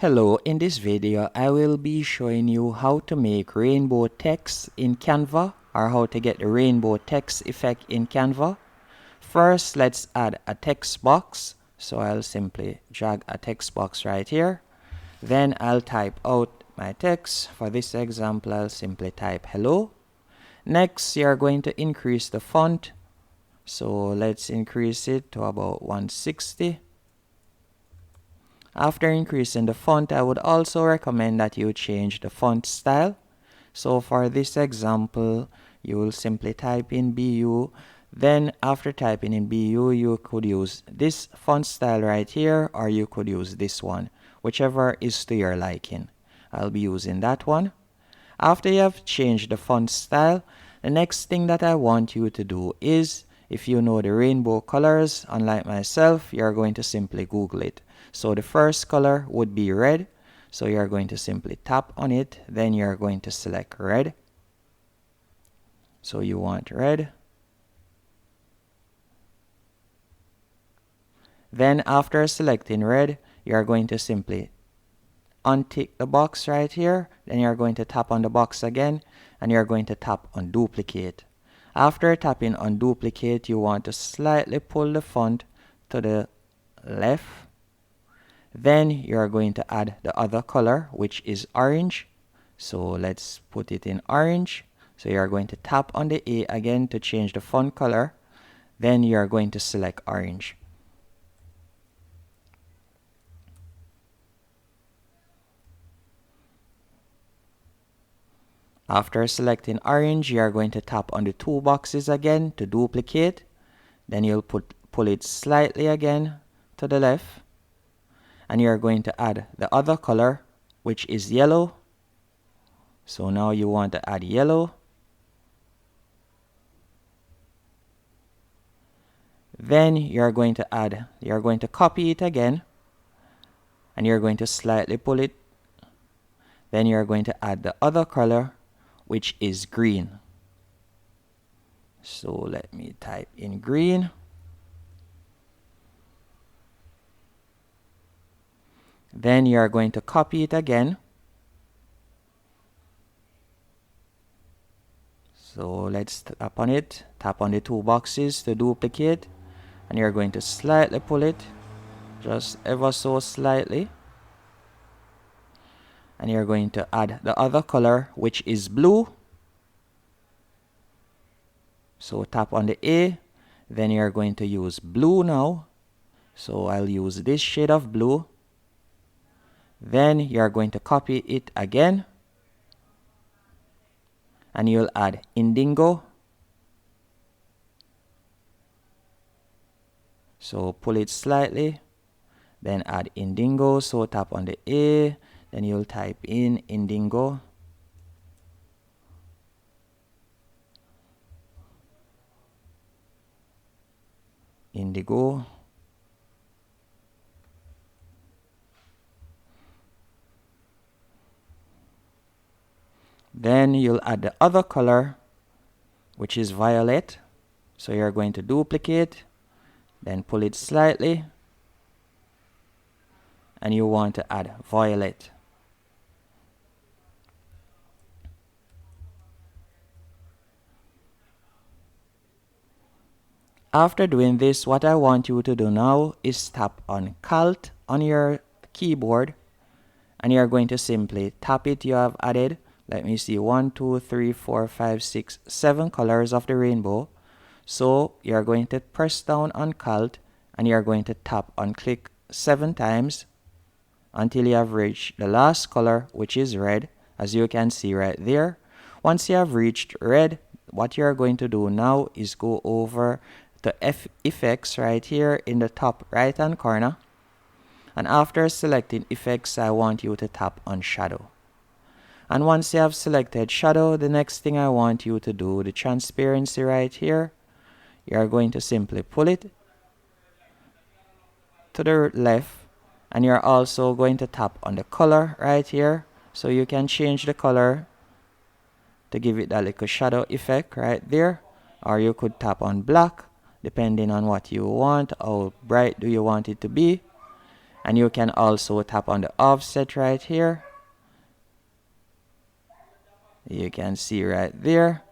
Hello, in this video I will be showing you how to make rainbow text in Canva, or how to get the rainbow text effect in Canva. First, let's add a text box. So I'll simply drag a text box right here. Then I'll type out my text. For this example, I'll simply type hello. Next, you're going to increase the font. So let's increase it to about 160. After increasing the font, I would also recommend that you change the font style. So for this example, you will simply type in BU. Then after typing in BU, you could use this font style right here, or you could use this one, whichever is to your liking. I'll be using that one. After you have changed the font style, the next thing that I want you to do is, if you know the rainbow colors, unlike myself, you're going to simply Google it. So the first color would be red. So you're going to simply tap on it. Then you're going to select red. So you want red. Then after selecting red, you're going to simply untick the box right here. Then you're going to tap on the box again, and you're going to tap on duplicate. After tapping on duplicate, you want to slightly pull the font to the left. Then you're going to add the other color, which is orange. So let's put it in orange. So you're going to tap on the A again to change the font color. Then you're going to select orange. After selecting orange, you are going to tap on the two boxes again to duplicate. Then you'll pull it slightly again to the left. And you're going to add the other color, which is yellow. So now you want to add yellow. Then you're going to copy it again. And you're going to slightly pull it. Then you're going to add the other color, which is green. So let me type in green. Then you are going to copy it again. So let's tap on it. Tap on the two boxes to duplicate. And you're going to slightly pull it. Just ever so slightly. And you're going to add the other color, which is blue. So tap on the A. Then you're going to use blue now. So I'll use this shade of blue. Then you're going to copy it again. And you'll add indigo. So pull it slightly. Then add indigo. So tap on the A. Then you'll type in indigo. Indigo. Then you'll add the other color, which is violet. So you're going to duplicate, then pull it slightly, and you want to add violet. After doing this, what I want you to do now is tap on Alt on your keyboard, and you're going to simply tap it. You have added, let me see, 1, 2, 3, 4, 5, 6, 7 colors of the rainbow. So you're going to press down on Alt, and you're going to tap on click 7 times until you have reached the last color, which is red, as you can see right there. Once you have reached red, what you're going to do now is go over to effects right here in the top right hand corner. And after selecting effects, I want you to tap on shadow. And once you have selected shadow, the next thing I want you to do, the transparency right here, you're going to simply pull it to the left. And you're also going to tap on the color right here. So you can change the color to give it that little shadow effect right there. Or you could tap on black, depending on what you want. How bright do you want it to be? And you can also tap on the offset right here. You can see right there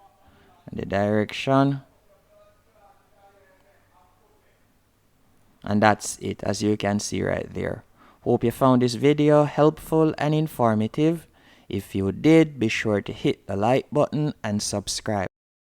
the direction. And that's it, as you can see right there. Hope you found this video helpful and informative. If you did, be sure to hit the like button and subscribe.